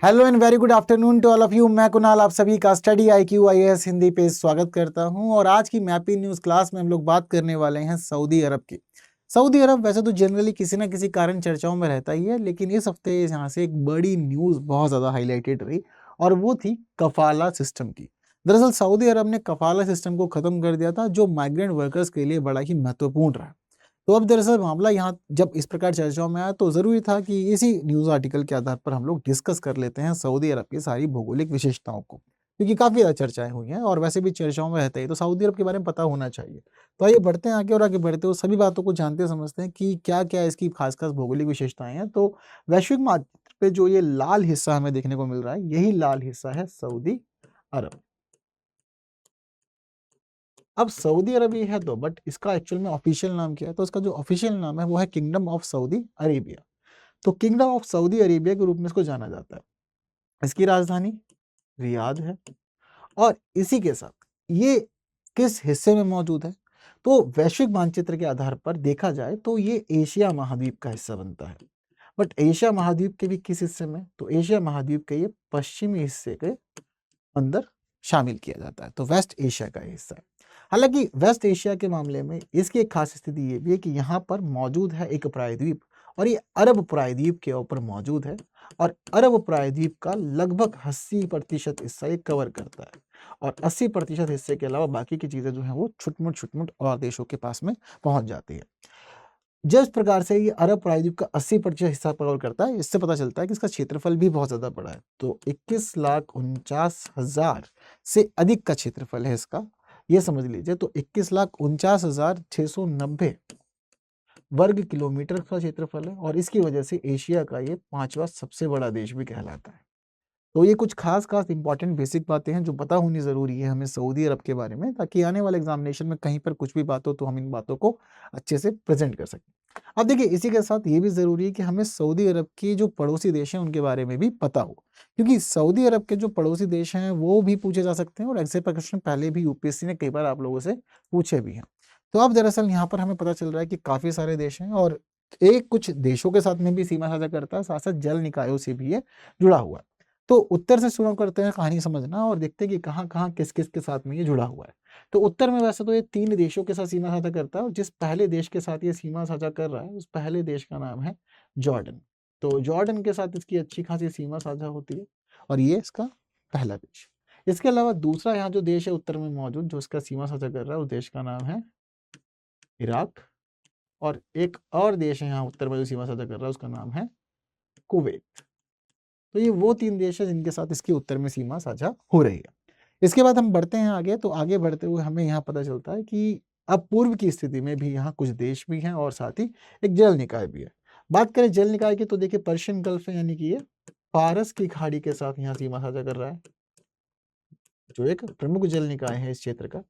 Hello and very good afternoon to all of you. मैं कुणाल आप सभी का स्टडी IQ IAS हिंदी पे स्वागत करता हूं और आज की मैपी न्यूज़ क्लास में हम लोग बात करने वाले हैं सऊदी अरब की। सऊदी अरब वैसे तो जनरली किसी ना किसी कारण चर्चाओं में रहता ही है, लेकिन इस हफ्ते यहाँ से एक बड़ी न्यूज़ बहुत ज़्यादा हाईलाइटेड रही और वो थी कफाला सिस्टम की। दरअसल सऊदी अरब ने कफाला सिस्टम को ख़त्म कर दिया था, जो माइग्रेंट वर्कर्स के लिए बड़ा ही महत्वपूर्ण रहा। तो अब दरअसल मामला यहाँ जब इस प्रकार चर्चाओं में आया तो ज़रूरी था कि इसी न्यूज़ आर्टिकल के आधार पर हम लोग डिस्कस कर लेते हैं सऊदी अरब की सारी भौगोलिक विशेषताओं को, क्योंकि काफ़ी ज़्यादा चर्चाएं हुई हैं और वैसे भी चर्चाओं में रहता ही तो सऊदी अरब के बारे में पता होना चाहिए। तो आइए बढ़ते हैं आगे और आगे बढ़ते हुए सभी बातों को जानते समझते हैं कि क्या क्या इसकी खास खास भौगोलिक विशेषताएं हैं। तो वैश्विक मानचित्र पे जो ये लाल हिस्सा हमें देखने को मिल रहा है, यही लाल हिस्सा है सऊदी अरब। अब सऊदी अरब है तो बट इसका एक्चुअल में ऑफिशियल नाम क्या है? तो इसका जो ऑफिशियल नाम है वो है किंगडम ऑफ सऊदी अरेबिया। तो किंगडम ऑफ सऊदी अरेबिया के रूप में इसको जाना जाता है। इसकी राजधानी रियाद है और इसी के साथ ये किस हिस्से में मौजूद है? तो वैश्विक मानचित्र के आधार पर देखा जाए तो ये एशिया महाद्वीप का हिस्सा बनता है। बट एशिया महाद्वीप के भी किस हिस्से में? तो एशिया महाद्वीप के ये पश्चिमी हिस्से के अंदर शामिल किया जाता है, तो वेस्ट एशिया का हिस्सा है। हालांकि वेस्ट एशिया के मामले में इसकी एक खास स्थिति ये भी है कि यहाँ पर मौजूद है एक प्रायद्वीप और ये अरब प्रायद्वीप के ऊपर मौजूद है और अरब प्रायद्वीप का लगभग 80% हिस्सा ये कवर करता है और 80% हिस्से के अलावा बाकी की चीजें जो है वो छुटमुट और देशों के पास में पहुंच जाती है। जिस प्रकार से ये अरब प्रायद्वीप का 80% हिस्सा कवर करता है, इससे पता चलता है कि इसका क्षेत्रफल भी बहुत ज्यादा बड़ा है। तो 21,49,000 से अधिक का क्षेत्रफल है इसका, ये समझ लीजिए। तो 21,49,690 वर्ग किलोमीटर का क्षेत्रफल है और इसकी वजह से एशिया का ये 5वां सबसे बड़ा देश भी कहलाता है। तो ये कुछ खास इंपॉर्टेंट बेसिक बातें हैं जो पता होनी ज़रूरी है हमें सऊदी अरब के बारे में, ताकि आने वाले एग्जामिनेशन में कहीं पर कुछ भी बात हो तो हम इन बातों को अच्छे से प्रेजेंट कर सकें। अब देखिए, इसी के साथ ये भी ज़रूरी है कि हमें सऊदी अरब के जो पड़ोसी देश हैं उनके बारे में भी पता हो, क्योंकि सऊदी अरब के जो पड़ोसी देश हैं वो भी पूछे जा सकते हैं और ऐसे प्रश्न पहले भी यूपीएससी ने कई बार आप लोगों से पूछे भी हैं। तो अब दरअसल यहाँ पर हमें पता चल रहा है कि काफ़ी सारे देश हैं और एक कुछ देशों के साथ में भी सीमा साझा करता है, साथ साथ जल निकायों से भी ये जुड़ा हुआ है। तो उत्तर से शुरू करते हैं कहानी समझना और देखते हैं कि कहाँ-कहाँ, किस-किस के साथ में ये जुड़ा हुआ है। तो उत्तर में वैसे तो ये 3 देशों के साथ सीमा साझा करता है और जिस पहले देश के साथ ये सीमा साझा कर रहा है, उस पहले देश का नाम है जॉर्डन। तो जॉर्डन के साथ इसकी अच्छी खासी सीमा साझा होती है और ये इसका पहला देश। इसके अलावा दूसरा यहाँ जो देश है उत्तर में मौजूद, जो इसका सीमा साझा कर रहा है, उस देश का नाम है इराक और एक और देश है यहाँ उत्तर में जो सीमा साझा कर रहा है, उसका नाम है कुवैत। तो ये वो 3 देश है जिनके साथ इसकी उत्तर में सीमा साझा हो रही है। इसके बाद हम बढ़ते हैं आगे, तो आगे बढ़ते हुए हमें यहाँ पता चलता है कि अब पूर्व की स्थिति में भी यहाँ कुछ देश भी हैं और साथ ही एक जल निकाय भी है। बात करें जल निकाय की तो देखिए पर्शियन गल्फ है, यानी कि ये फारस की खाड़ी के साथ यहाँ सीमा साझा कर रहा है, जो एक प्रमुख जल निकाय है इस क्षेत्र का।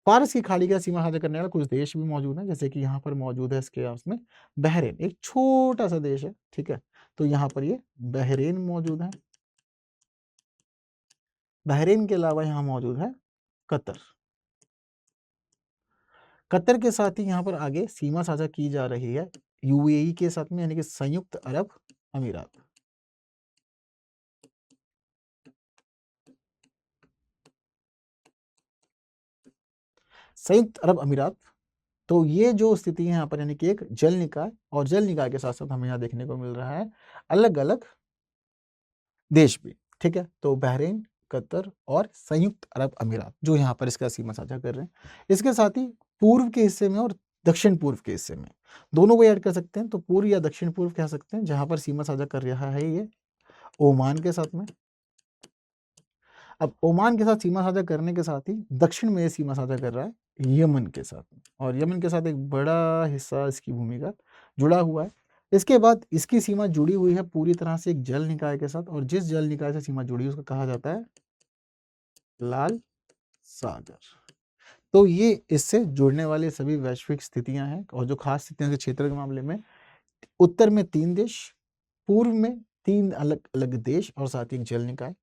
फारस की खाड़ी का सीमा साझा करने वाला कुछ देश भी मौजूद हैं, जैसे कि यहाँ पर मौजूद है इसके उसमें बहरीन, एक छोटा-सा देश है, ठीक है? तो यहाँ पर ये बहरीन मौजूद है। बहरीन के अलावा यहाँ मौजूद है कतर। कतर के साथ ही यहाँ पर आगे सीमा साझा की जा रही है यूएई के साथ में, यानी कि संयुक्त अरब अमीरात। संयुक्त अरब अमीरात, तो ये जो स्थिति है यहाँ पर, यानी कि एक जल निकाय और जल निकाय के साथ साथ हमें यहाँ देखने को मिल रहा है अलग अलग देश भी, ठीक है? तो बहरीन, कतर और संयुक्त अरब अमीरात जो यहाँ पर इसका सीमा साझा कर रहे हैं। इसके साथ ही पूर्व के हिस्से में और दक्षिण पूर्व के हिस्से में दोनों को ऐड कर सकते हैं, तो पूर्व या दक्षिण पूर्व कह सकते हैं, जहाँ पर सीमा साझा कर रहा है ये ओमान के साथ में। अब ओमान के साथ सीमा साझा करने के साथ ही दक्षिण में ये सीमा साझा कर रहा है यमन के साथ में, और यमन के साथ एक बड़ा हिस्सा इसकी भूमि का जुड़ा हुआ है। इसके बाद इसकी सीमा जुड़ी हुई है पूरी तरह से एक जल निकाय के साथ, और जिस जल निकाय से सीमा जुड़ी है उसको कहा जाता है लाल सागर। तो ये इससे जुड़ने वाली सभी वैश्विक स्थितियां हैं, और जो खास स्थितियां के क्षेत्र के मामले में उत्तर में 3 देश, पूर्व में 3 अलग अलग देश और साथ ही एक जल निकाय।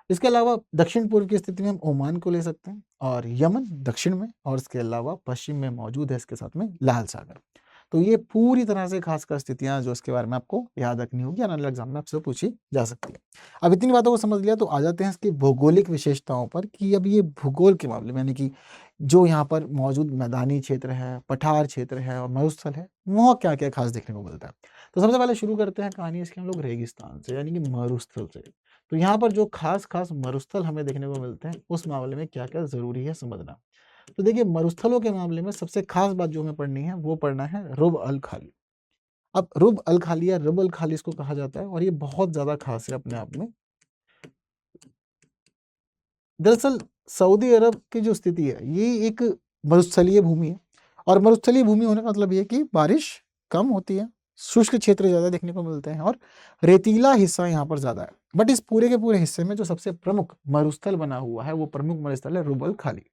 इसके अलावा दक्षिण पूर्व की स्थिति में हम ओमान को ले सकते हैं और यमन दक्षिण में, और इसके अलावा पश्चिम में मौजूद है इसके साथ में लाल सागर। तो ये पूरी तरह से खास-खास स्थितियाँ जो इसके बारे में आपको याद रखनी होगी, आने वाले एग्ज़ाम में आपसे पूछी जा सकती है। अब इतनी बातों को समझ लिया तो आ जाते हैं इसकी भौगोलिक विशेषताओं पर कि अब ये भूगोल के मामले में यानी कि जो यहाँ पर मौजूद मैदानी क्षेत्र है, पठार क्षेत्र है और मरुस्थल है, वहाँ क्या-क्या खास देखने को मिलता है। तो सबसे पहले शुरू करते हैं कहानी इसकी हम लोग रेगिस्तान से यानी कि मरुस्थल से। तो यहाँ पर जो खास-खास मरुस्थल हमें देखने को मिलते हैं, उस मामले में क्या-क्या ज़रूरी है समझना। तो देखिए मरुस्थलों के मामले में सबसे खास बात जो हमें पढ़नी है, वो पढ़ना है रुब अल खाली। अब रुब अल खाली या रब अल खाली इसको कहा जाता है और ये बहुत ज़्यादा खास है अपने आप में। दरअसल सऊदी अरब की जो स्थिति है, ये एक मरुस्थलीय भूमि है और मरुस्थलीय भूमि होने का मतलब ये है कि बारिश कम होती है, शुष्क क्षेत्र ज़्यादा देखने को मिलते हैं और रेतीला हिस्सा यहाँ पर ज़्यादा है। बट इस पूरे के पूरे हिस्से में जो सबसे प्रमुख मरुस्थल बना हुआ है, वो प्रमुख मरुस्थल है रुब अल खाली।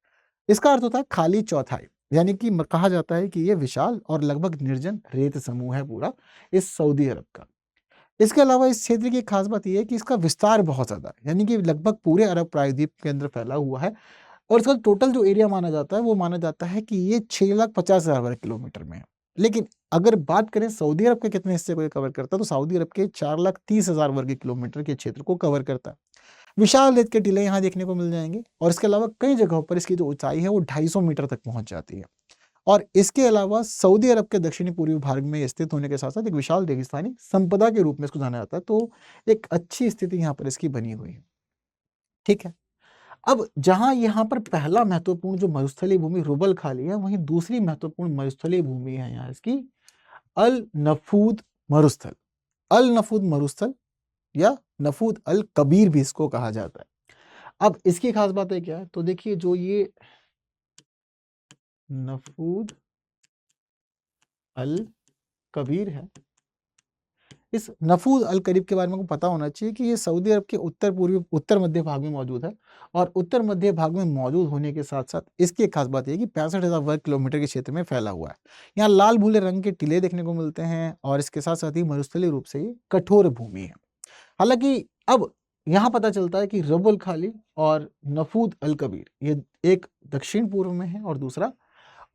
इसका अर्थ होता है खाली चौथाई, यानी कि कहा जाता है कि ये विशाल और लगभग निर्जन रेत समूह है पूरा इस सऊदी अरब का। इसके अलावा इस क्षेत्र की एक खास बात ये है कि इसका विस्तार बहुत ज़्यादा है, यानी कि लगभग पूरे अरब प्रायद्वीप के अंदर फैला हुआ है और इसका टोटल जो एरिया माना जाता है, वो माना जाता है कि ये 6,50,000 वर्ग किलोमीटर में है। लेकिन अगर बात करें सऊदी अरब के कितने हिस्से को ये कवर करता है, तो सऊदी अरब के 4,30,000 वर्ग किलोमीटर के क्षेत्र को कवर करता है। विशाल रेत के टीले यहाँ देखने को मिल जाएँगे और इसके अलावा कई जगहों पर इसकी जो ऊँचाई है, वो 250 मीटर तक पहुँच जाती है। और इसके अलावा सऊदी अरब के दक्षिणी पूर्वी भाग में स्थित होने के साथ-साथ एक विशाल रेगिस्तानी संपदा के रूप में इसको जाना जाता है, तो एक अच्छी स्थिति यहाँ पर इसकी बनी हुई है। ठीक है? अब जहाँ यहाँ पर पहला महत्वपूर्ण जो मरुस्थलीय भूमि रुबल खाली है, वहीं दूसरी महत्वपूर्ण मरुस्थलीय भूमि है यहाँ इसकी अल नफूद मरुस्थल। अल नफूद मरुस्थल या नफूद अल कबीर भी इसको कहा जाता है। अब इसकी खास बातें क्या है? तो देखिए जो ये नफूद अल कबीर है, इस नफूद अल करीब के बारे में आपको पता होना चाहिए कि ये सऊदी अरब के उत्तर मध्य भाग में मौजूद है और उत्तर मध्य भाग में मौजूद होने के साथ-साथ इसकी एक खास बात ये है कि 65,000 वर्ग किलोमीटर के क्षेत्र में फैला हुआ है। यहाँ लाल भूरे रंग के टीले देखने को मिलते हैं और इसके साथ-साथ ही मरुस्थलीय रूप से ये कठोर भूमि है। हालाँकि अब यहाँ पता चलता है कि रब अल खाली और नफूद अल कबीर ये एक दक्षिण पूर्व में है और दूसरा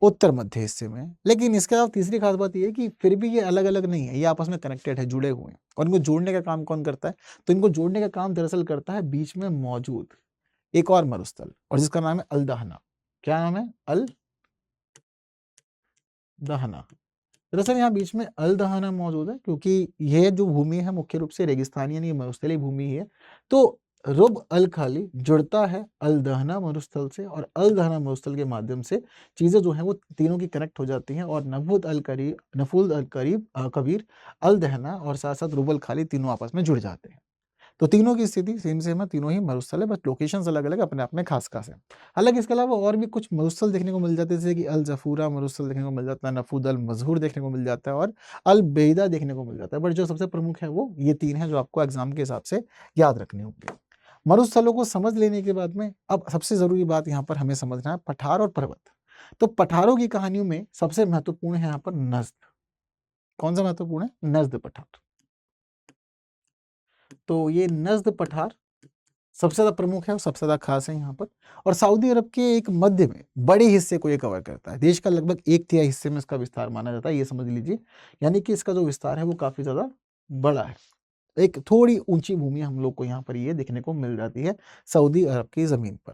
उत्तर मध्य हिस्से में है। लेकिन इसके अलावा तीसरी खास बात ये है कि फिर भी ये अलग-अलग नहीं है, ये आपस में कनेक्टेड है, जुड़े हुए हैं और इनको जोड़ने का काम कौन करता है? तो इनको जोड़ने का काम दरअसल करता है बीच में मौजूद एक और मरुस्थल और जिसका नाम है अल दहना। क्या नाम है? अल दहना। दरअसल यहाँ बीच में अल दहना मौजूद है क्योंकि ये जो भूमि है मुख्य रूप से रेगिस्तानी यानी मरुस्थलीय भूमि ही है। तो रुब अल खाली जुड़ता है अल दहना मरुस्थल से और अल दहना मरुस्थल के माध्यम से चीज़ें जो हैं वो तीनों की कनेक्ट हो जाती हैं और नफूद अल करीब कबीर, अल दहना और साथ-साथ रुब अल खाली तीनों आपस में जुड़ जाते हैं। तो तीनों की स्थिति सेम है, तीनों ही मरुस्थल है, बस लोकेशंस अलग-अलग अपने आप में खास-खास है। हालाँकि इसके अलावा और भी कुछ मरुस्थल देखने को मिल जाते हैं, जैसे कि अल जफ़ूरा मरुस्थल देखने को मिल जाता है, नफूद अल मज़हूर देखने को मिल जाता है और अल बेइदा देखने को मिल जाता है। बट जो सबसे प्रमुख है वो ये 3 हैं जो आपको एग्ज़ाम के हिसाब से याद रखने होंगे। मरुस्थलों को समझ लेने के बाद में अब सबसे ज़रूरी बात यहाँ पर हमें समझना है पठार और पर्वत। तो पठारों की कहानियों में सबसे महत्वपूर्ण है यहाँ पर नज़्द। कौन-सा महत्वपूर्ण है? नज़्द पठार। तो ये नज़्द पठार सबसे ज़्यादा प्रमुख है और सबसे ज़्यादा ख़ास है यहाँ पर और सऊदी अरब के एक मध्य में बड़े हिस्से को ये कवर करता है। देश का लगभग 1/3 हिस्से में इसका विस्तार माना जाता है, ये समझ लीजिए। यानी कि इसका जो विस्तार है वो काफ़ी ज़्यादा बड़ा है। एक थोड़ी ऊँची भूमि हम लोग को यहाँ पर ये देखने को मिल जाती है सऊदी अरब की ज़मीन पर,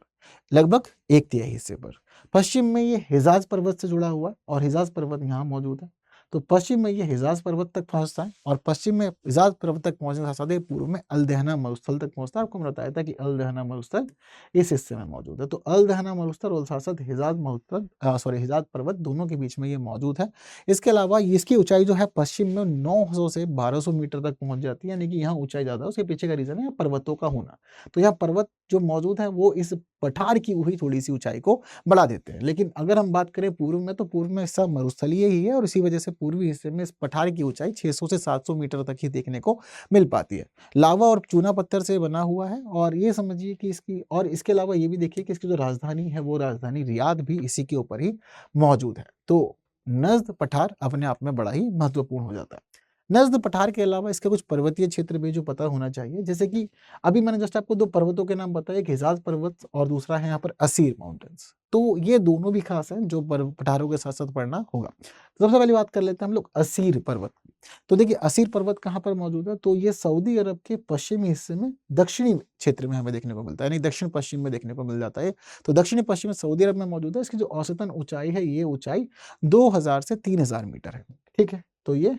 लगभग 1/3 हिस्से पर। पश्चिम में ये हिजाज़ पर्वत से जुड़ा हुआ है और हिजाज़ पर्वत यहाँ मौजूद है। तो पश्चिम में ये हिजाज़ पर्वत तक पहुँचता है और पश्चिम में हिजाज़ पर्वत तक पहुँचने के साथ-साथ ये पूर्व में अल दहना मरुस्थल तक पहुँचता है। आपको मैंने बताया था कि अल दहना मरुस्थल इस हिस्से में मौजूद है। तो अल दहना मरुस्थल और साथ-साथ हिजाज़ पर्वत दोनों के बीच में ये मौजूद है। इसके अलावा इसकी ऊँचाई जो है पश्चिम में 900 से 1200 मीटर तक पहुँच जाती है, यानी कि यहाँ ऊँचाई ज़्यादा है, उसके पीछे का रीज़न है यहाँ पर्वतों का होना। तो यहाँ पर्वत जो मौजूद है वो इस पठार की हुई थोड़ी-सी ऊँचाई को बढ़ा देते हैं। लेकिन अगर हम बात करें पूर्व में तो पूर्व में सब मरुस्थलीय ही है और इसी वजह से पूर्वी हिस्से में इस पठार की ऊँचाई 600 से 700 मीटर तक ही देखने को मिल पाती है। लावा और चूना पत्थर से बना हुआ है और ये समझिए कि इसके अलावा ये भी देखिए कि इसकी जो राजधानी है वो राजधानी रियाद भी इसी के ऊपर ही मौजूद है। तो नज़्द पठार अपने आप में बड़ा ही महत्वपूर्ण हो जाता है। नज़्द पठार के अलावा इसके कुछ पर्वतीय क्षेत्र भी जो पता होना चाहिए, जैसे कि अभी मैंने जस्ट आपको 2 पर्वतों के नाम बताए, एक हिजाज़ पर्वत और दूसरा है यहाँ पर असीर माउंटेन्स। तो ये दोनों भी खास हैं जो पठारों के साथ-साथ पढ़ना होगा। तो सबसे पहले बात कर लेते हैं हम लोग असीर पर्वत की। तो देखिए असीर पर्वत कहाँ पर मौजूद है? तो ये सऊदी अरब के पश्चिमी हिस्से में दक्षिणी क्षेत्र में हमें देखने को मिलता है, यानी दक्षिण-पश्चिम में देखने को मिल जाता है। तो दक्षिणी-पश्चिम में सऊदी अरब में मौजूद है। इसकी जो औसतन ऊँचाई है, ये ऊँचाई 2000 से 3000 मीटर है। ठीक है? तो ये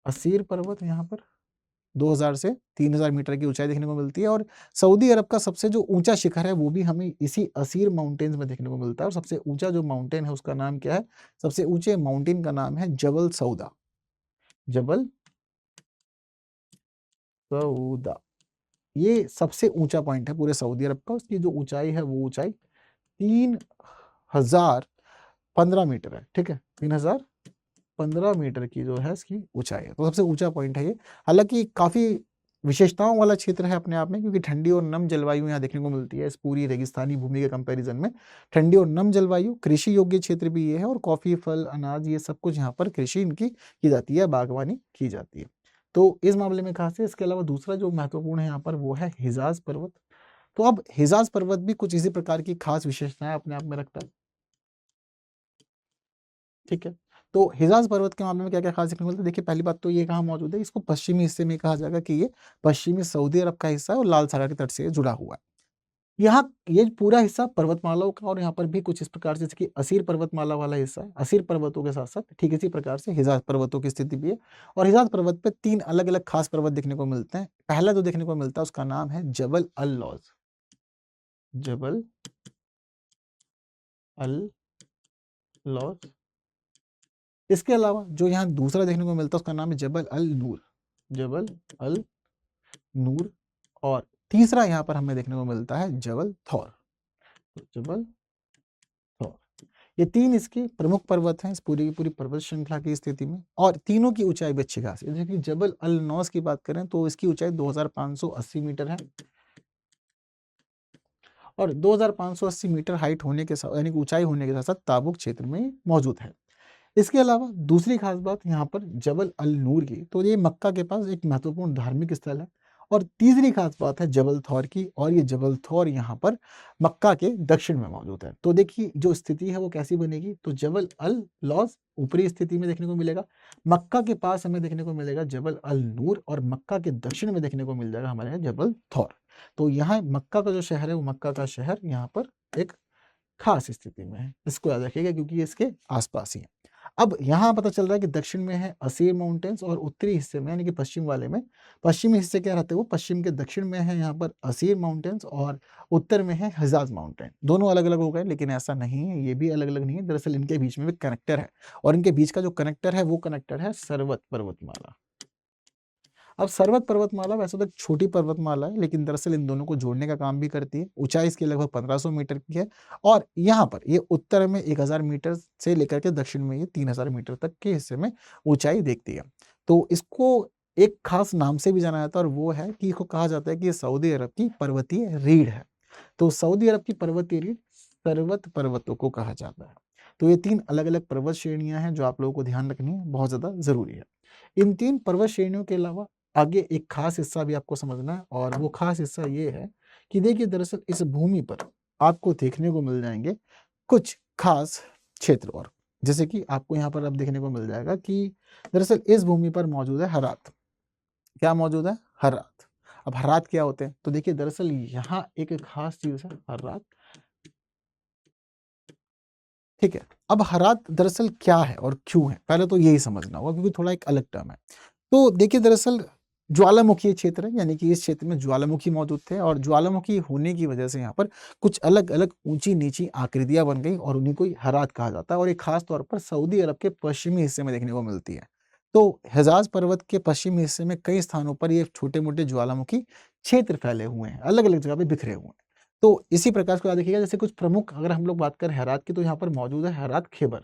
असीर पर्वत यहाँ पर 2000 से 3000 मीटर की ऊंचाई देखने को मिलती है और सऊदी अरब का सबसे जो ऊंचा शिखर है वो भी हमें इसी असीर माउंटेन्स में देखने को मिलता है और सबसे ऊंचा जो माउंटेन है उसका नाम क्या है? सबसे ऊंचे माउंटेन का नाम है जबल सऊदा। जबल सऊदा, ये सबसे ऊंचा पॉइंट है पूरे सऊदी अरब का। उसकी जो ऊंचाई है वो ऊंचाई 3015 मीटर है। ठीक है, 3015 मीटर की जो है इसकी ऊंचाई है, तो सबसे ऊंचा पॉइंट है ये। हालांकि काफी विशेषताओं वाला क्षेत्र है अपने आप में, क्योंकि ठंडी और नम जलवायु यहाँ देखने को मिलती है इस पूरी रेगिस्तानी भूमि के कंपैरिजन में। ठंडी और नम जलवायु, कृषि योग्य क्षेत्र भी ये है और कॉफी, फल, अनाज, ये सब कुछ यहाँ पर कृषि इनकी की जाती है, बागवानी की जाती है। तो इस मामले में खास है। इसके अलावा दूसरा जो महत्वपूर्ण है यहाँ पर वो है हिजाज पर्वत। तो अब हिजाज पर्वत भी कुछ इसी प्रकार की खास विशेषताएं अपने आप में रखता है। ठीक है, तो हिजाज पर्वत के मामले में क्या क्या खास देखने को मिलता है? देखिए पहली बात तो ये कहाँ मौजूद है, इसको पश्चिमी हिस्से में कहा जाएगा कि ये पश्चिमी सऊदी अरब का हिस्सा है और लाल सागर के तट से जुड़ा हुआ है। यहाँ ये पूरा हिस्सा पर्वतमालाओं का, और यहाँ पर भी कुछ इस प्रकार से, जैसे कि असीर पर्वतमाला वाला हिस्सा है, असीर पर्वतों के साथ साथ ठीक इसी प्रकार से हिजाज पर्वतों की स्थिति भी है। और हिजाज पर्वत पे 3 अलग-अलग खास पर्वत देखने को मिलते हैं। पहला जो देखने को मिलता है उसका नाम है जबल अल लौज। जबल अल लौज। इसके अलावा जो यहाँ दूसरा देखने को मिलता है उसका नाम है जबल अल नूर। जबल अल नूर। और तीसरा यहाँ पर हमें देखने को मिलता है जबल थौर। जबल थौर, ये 3 इसके प्रमुख पर्वत हैं इस पूरी की पूरी पर्वत श्रृंखला की स्थिति में, और तीनों की ऊंचाई भी अच्छी खासी है। जैसे कि जबल अल नौस की बात करें तो इसकी ऊंचाई 2580 मीटर है और 2580 मीटर हाइट होने के साथ, यानी कि ऊंचाई होने के साथ साथ ताबुक क्षेत्र में मौजूद है। इसके अलावा दूसरी खास बात यहाँ पर जबल अल नूर की, तो ये मक्का के पास एक महत्वपूर्ण धार्मिक स्थल है। और तीसरी खास बात है जबल थौर की, और ये जबल थौर यहाँ पर मक्का के दक्षिण में मौजूद है। तो देखिए जो स्थिति है वो कैसी बनेगी, तो जबल अल लौज ऊपरी स्थिति में देखने को मिलेगा, मक्का के पास हमें देखने को मिलेगा जबल अल नूर, और मक्का के दक्षिण में देखने को मिल जाएगा हमारे यहाँ जबल थौर। तो यहाँ मक्का का जो शहर है वो मक्का का शहर यहाँ पर एक खास स्थिति में है, इसको याद रखिएगा क्योंकि ये इसके आसपास ही है। अब यहाँ पता चल रहा है कि दक्षिण में है असीर माउंटेन्स और उत्तरी हिस्से में, यानी कि पश्चिम वाले में, पश्चिमी हिस्से क्या रहते हैं वो पश्चिम के दक्षिण में है यहाँ पर असीर माउंटेन्स, और उत्तर में है हिजाज माउंटेन। दोनों अलग अलग हो गए, लेकिन ऐसा नहीं है, ये भी अलग अलग नहीं है, दरअसल इनके बीच में भी कनेक्टर है, और इनके बीच का जो कनेक्टर है वो कनेक्टर है सर्वत पर्वतमाला। अब सर्वत पर्वतमाला वैसे तो एक छोटी पर्वतमाला है, लेकिन दरअसल इन दोनों को जोड़ने का काम भी करती है। ऊंचाई इसकी लगभग 1500 मीटर की है, और यहाँ पर ये उत्तर में 1000 मीटर से लेकर के दक्षिण में ये 3000 मीटर तक के हिस्से में ऊंचाई देखती है। तो इसको एक खास नाम से भी जाना जाता है, और वो है कि इसको कहा जाता है कि ये सऊदी अरब की पर्वतीय रीढ़ है। तो सऊदी अरब की पर्वतीय रीढ़ सर्वत पर्वतों को कहा जाता है। तो ये 3 अलग-अलग पर्वत श्रेणियां हैं जो आप लोगों को ध्यान रखनी है, बहुत ज़्यादा ज़रूरी है। इन 3 पर्वत श्रेणियों के अलावा आगे एक खास हिस्सा भी आपको समझना है, और वो खास हिस्सा ये है कि देखिए दरअसल इस भूमि पर आपको देखने को मिल जाएंगे कुछ खास क्षेत्र, और जैसे कि आपको यहाँ पर अब देखने को मिल जाएगा कि दरअसल इस भूमि पर मौजूद है हर्रात। क्या मौजूद है? हर्रात। अब हर्रात क्या होते हैं? तो देखिए दरअसल यहाँ एक खास चीज है हर्रात। ठीक है, अब हर्रात दरअसल क्या है और क्यों है, पहले तो यही समझना होगा क्योंकि थोड़ा एक अलग टर्म है। तो देखिए दरअसल ज्वालामुखी क्षेत्र है, यानी कि इस क्षेत्र में ज्वालामुखी मौजूद थे, और ज्वालामुखी होने की वजह से यहाँ पर कुछ अलग-अलग ऊंची-नीची आकृतियां बन गई, और उन्हीं को ही हर्रात कहा जाता है, और ये खास तौर पर सऊदी अरब के पश्चिमी हिस्से में देखने को मिलती है। तो हिजाज पर्वत के पश्चिमी हिस्से में कई स्थानों पर ये छोटे-मोटे ज्वालामुखी क्षेत्र फैले हुए हैं, अलग-अलग जगह पे बिखरे हुए हैं। तो इसी प्रकार से याद रखिएगा, जैसे कुछ प्रमुख अगर हम लोग बात करें हर्रात की, तो यहाँ पर मौजूद है हर्रात खैबर।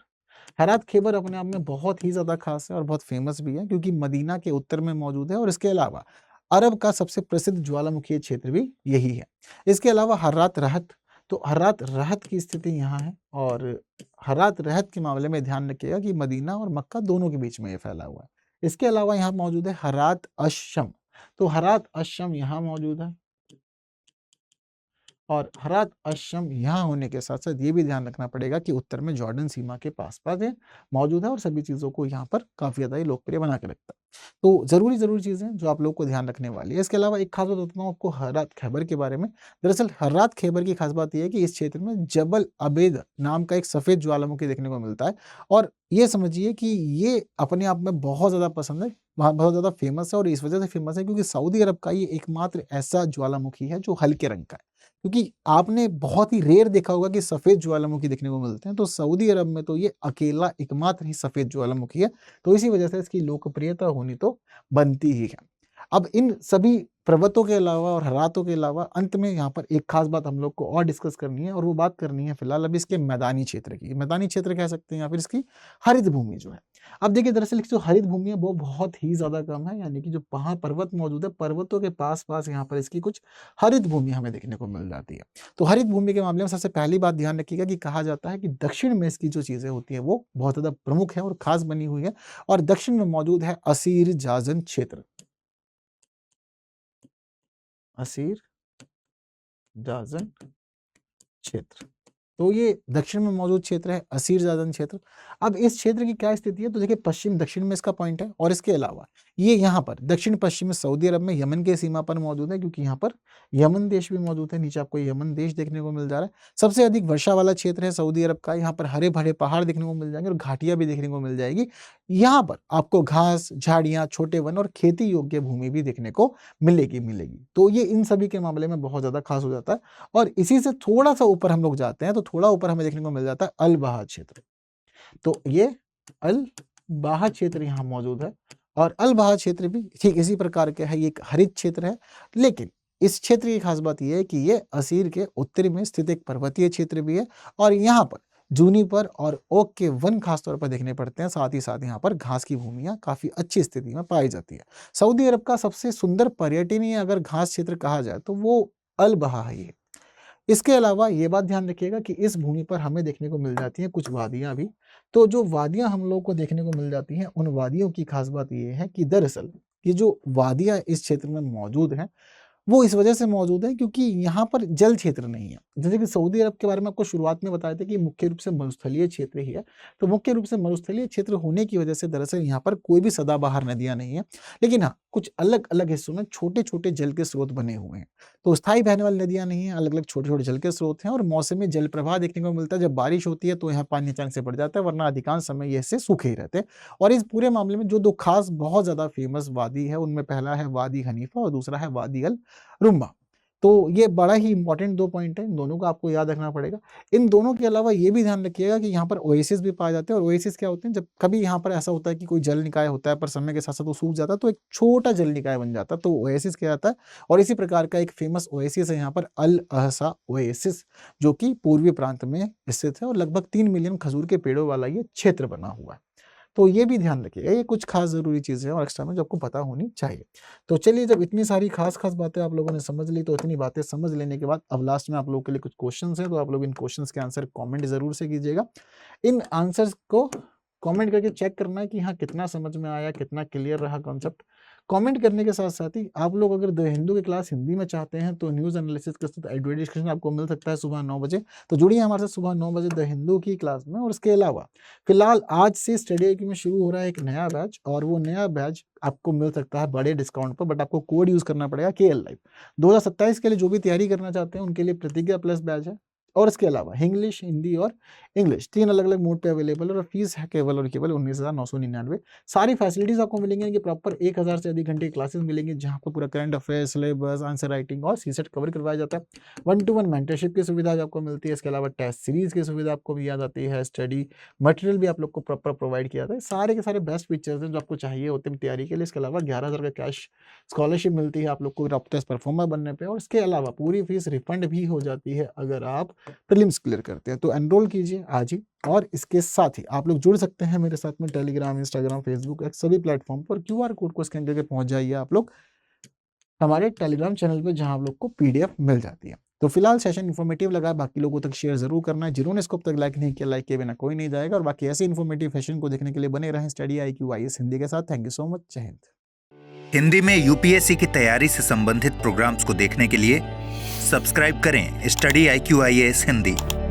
हेरात खैबर अपने आप में बहुत ही ज़्यादा ख़ास है और बहुत फ़ेमस भी है, क्योंकि मदीना के उत्तर में मौजूद है, और इसके अलावा अरब का सबसे प्रसिद्ध ज्वालामुखी क्षेत्र भी यही है। इसके अलावा हर्रात रहत, तो हर्रात रहत की स्थिति यहाँ है और हर्रात रहत के मामले में ध्यान रखिएगा कि मदीना और मक्का दोनों के बीच में ये फैला हुआ है। इसके अलावा यहाँ मौजूद है हर्रात अश-शम, तो हर्रात अश-शम यहाँ मौजूद है और हर्रात अश-शम यहाँ होने के साथ-साथ ये भी ध्यान रखना पड़ेगा कि उत्तर में जॉर्डन सीमा के पास-पास ये मौजूद है और सभी चीज़ों को यहाँ पर काफ़ी ज़्यादा ये लोकप्रिय बना के रखता है। तो ज़रूरी चीज़ें जो आप लोगों को ध्यान रखने वाली है। इसके अलावा एक खास बात बताता हूँ आपको हर्रात खैबर के बारे में। दरअसल हर्रात खैबर की खास बात ये है कि इस क्षेत्र में जबल अबेद नाम का एक सफ़ेद ज्वालामुखी देखने को मिलता है और ये समझिए कि ये अपने आप में बहुत ज़्यादा पसंद है, वहाँ बहुत ज़्यादा फ़ेमस है और इस वजह से फ़ेमस है क्योंकि सऊदी अरब का ये एकमात्र ऐसा ज्वालामुखी है जो हल्के रंग का है। क्योंकि आपने बहुत ही रेयर देखा होगा कि सफ़ेद ज्वालामुखी देखने को मिलते हैं, तो सऊदी अरब में तो ये अकेला एकमात्र ही सफ़ेद ज्वालामुखी है, तो इसी वजह से इसकी लोकप्रियता होनी तो बनती ही है। अब इन सभी पर्वतों के अलावा और हर्रातों के अलावा अंत में यहाँ पर एक खास बात हम लोग को और डिस्कस करनी है और वो बात करनी है फिलहाल अभी इसके मैदानी क्षेत्र की। मैदानी क्षेत्र कह सकते हैं या फिर इसकी हरित भूमि जो है। अब देखिए दरअसल जो हरित भूमि है वो बहुत ही ज़्यादा कम है, यानी कि जो वहाँ पर्वत मौजूद है, पर्वतों के पास-पास यहाँ पर इसकी कुछ हरित भूमि हमें देखने को मिल जाती है। तो हरित भूमि के मामले में सबसे पहली बात ध्यान रखिएगा कि कहा जाता है कि दक्षिण में इसकी जो चीज़ें होती हैं वो बहुत ज़्यादा प्रमुख है और खास बनी हुई है और दक्षिण में मौजूद है असीर जाज़न क्षेत्र। असीर जाज़न क्षेत्र। तो ये दक्षिण में मौजूद क्षेत्र है असीर जाज़न क्षेत्र। अब इस क्षेत्र की क्या स्थिति है तो देखिए पश्चिम दक्षिण में इसका पॉइंट है और इसके अलावा ये यहाँ पर दक्षिण पश्चिम में सऊदी अरब में यमन के सीमा पर मौजूद है क्योंकि यहाँ पर यमन देश भी मौजूद है। नीचे आपको यमन देश देखने को मिल जा रहा है। सबसे अधिक वर्षा वाला क्षेत्र है सऊदी अरब का। यहाँ पर हरे-भरे पहाड़ देखने को मिल जाएँगे और घाटियाँ भी देखने को मिल जाएगी। यहाँ पर आपको घास, झाड़ियाँ, छोटे वन और खेती योग्य भूमि भी देखने को मिलेगी। तो ये इन सभी के मामले में बहुत ज़्यादा खास हो जाता है और इसी से थोड़ा-सा ऊपर हम लोग जाते हैं तो थोड़ा ऊपर हमें देखने को मिल जाता है अल-बहा क्षेत्र। तो ये अल-बहा क्षेत्र यहाँ मौजूद है और अल-बहा क्षेत्र भी ठीक इसी प्रकार का है, ये एक हरित क्षेत्र है। लेकिन इस क्षेत्र की खास बात ये है कि ये असीर के उत्तरी में स्थित एक पर्वतीय क्षेत्र भी है और यहाँ पर जूनिपर और ओक के वन खास तौर पर देखने पड़ते हैं। साथ ही साथ यहाँ पर घास की भूमियाँ काफ़ी अच्छी स्थिति में पाई जाती है। सऊदी अरब का सबसे सुंदर पर्यटनीय अगर घास क्षेत्र कहा जाए तो वो अल-बहा है ये। इसके अलावा ये बात ध्यान रखिएगा कि इस भूमि पर हमें देखने को मिल जाती हैं कुछ वादियाँ भी। तो जो वादियाँ हम लोगों को देखने को मिल जाती हैं, उन वादियों की खास बात ये है कि दरअसल ये जो वादियाँ इस क्षेत्र में मौजूद हैं, वो इस वजह से मौजूद है क्योंकि यहाँ पर जल क्षेत्र नहीं है। जैसे कि सऊदी अरब के बारे में आपको शुरुआत में बताया था कि मुख्य रूप से मरुस्थलीय क्षेत्र ही है। तो मुख्य रूप से मरुस्थलीय क्षेत्र होने की वजह से दरअसल यहाँ पर कोई भी सदाबहार नदियाँ नहीं है। लेकिन हाँ, कुछ अलग-अलग हिस्सों में छोटे-छोटे जल के स्रोत बने हुए हैं। तो स्थायी बहने वाली नदियाँ नहीं हैं, अलग-अलग छोटे-छोटे जल के स्रोत हैं और मौसमी जल प्रवाह देखने को मिलता है। जब बारिश होती है तो यहाँ पानी अचानक से बढ़ जाता है, वरना अधिकांश समय ये ऐसे सूखे ही रहते हैं। और इस पूरे मामले में जो 2 खास बहुत ज़्यादा फेमस वादी है, उनमें पहला है वादी हनीफा और दूसरा है वादी अल रुम्मा। तो ये बड़ा ही इम्पोर्टेंट 2 पॉइंट हैं, इन दोनों को आपको याद रखना पड़ेगा। इन दोनों के अलावा ये भी ध्यान रखिएगा कि यहाँ पर ओएसिस भी पाए जाते हैं और ओएसिस क्या होते हैं, जब कभी यहाँ पर ऐसा होता है कि कोई जल निकाय होता है पर समय के साथ-साथ वो सूख जाता है, तो एक छोटा जल निकाय बन जाता है, तो ओएसिस कहलाता है। और इसी प्रकार का एक फेमस ओएसिस है यहाँ पर अल अहसा ओएसिस, जो कि पूर्वी प्रांत में स्थित है और लगभग 3 मिलियन खजूर के पेड़ों वाला ये क्षेत्र बना हुआ है। तो ये भी ध्यान रखिएगा, ये कुछ खास ज़रूरी चीज़ें हैं और एक्स्ट्रा में जो आपको पता होनी चाहिए। तो चलिए जब इतनी सारी खास-खास बातें आप लोगों ने समझ ली, तो इतनी बातें समझ लेने के बाद अब लास्ट में आप लोगों के लिए कुछ क्वेश्चन्स हैं, तो आप लोग इन क्वेश्चन्स के आंसर कमेंट ज़रूर से कीजिएगा। इन आंसर्स को कमेंट करके चेक करना है कि हाँ, कितना समझ में आया, कितना क्लियर रहा कॉन्सेप्ट। कमेंट करने के साथ-साथ ही आप लोग अगर द हिंदू की क्लास हिंदी में चाहते हैं, तो न्यूज़ एनालिसिस के साथ एडवाइस डिस्कशन आपको मिल सकता है सुबह 9 बजे। तो जुड़िए हमारे साथ सुबह 9 बजे द हिंदू की क्लास में और इसके अलावा फिलहाल आज से स्टडी आई क्यू में शुरू हो रहा है एक नया बैच और वो नया बैच आपको मिल सकता है बड़े डिस्काउंट पर, बट आपको कोड यूज़ करना पड़ेगा केएल लाइव। 2027 के लिए जो भी तैयारी करना चाहते हैं, उनके लिए प्रतिज्ञा प्लस बैच है और इसके अलावा इंग्लिश, हिंदी और इंग्लिश 3 अलग-अलग मोड पे अवेलेबल है और फीस है केवल और केवल 19,999। सारी फैसिलिटीज़ आपको मिलेंगी कि प्रॉपर 1000 से अधिक घंटे की क्लासेस मिलेंगी, जहाँ पर पूरा current affairs, syllabus, answer writing और सीसेट कवर करवाया जाता है। 1 टू 1 मेंटरशिप की सुविधा जो आपको मिलती है, इसके अलावा टेस्ट सीरीज़ की सुविधा आपको दी जाती है, स्टडी मटेरियल भी आप लोग को प्रॉपर प्रोवाइड किया जाता है। सारे के सारे बेस्ट फीचर्स हैं जो आपको चाहिए होते हैं तैयारी के लिए। इसके अलावा 11,000 का कैश स्कॉलरशिप मिलती है आप लोग को टॉप टेस्ट परफॉर्मर बनने पे और इसके अलावा पूरी फीस रिफंड भी हो जाती है अगर आप प्रीलिम्स क्लियर करते हैं। तो एनरोल कीजिए आज ही और इसके साथ ही आप लोग जुड़ सकते हैं मेरे साथ में टेलीग्राम, इंस्टाग्राम, फेसबुक एक्स सभी प्लेटफॉर्म पर। क्यूआर कोड को स्कैन करके पहुंच जाइए आप लोग हमारे टेलीग्राम चैनल पे, जहां आप लोग को पीडीएफ मिल जाती है। तो फिलहाल सेशन इन्फॉर्मेटिव लगा, बाकी लोगों तक शेयर जरूर करना है। जिन्होंने इसको अब तक लाइक नहीं किया, लाइक किए बिना कोई नहीं जाएगा। और बाकी ऐसे इन्फॉर्मेटिव सेशन को देखने के लिए बने रहें स्टडी IQ IAS हिंदी के साथ। Thank you so much. जय हिंद। हिंदी में यूपीएससी की तैयारी से संबंधित प्रोग्राम्स को देखने के लिए सब्सक्राइब करें स्टडी IQ IAS हिंदी।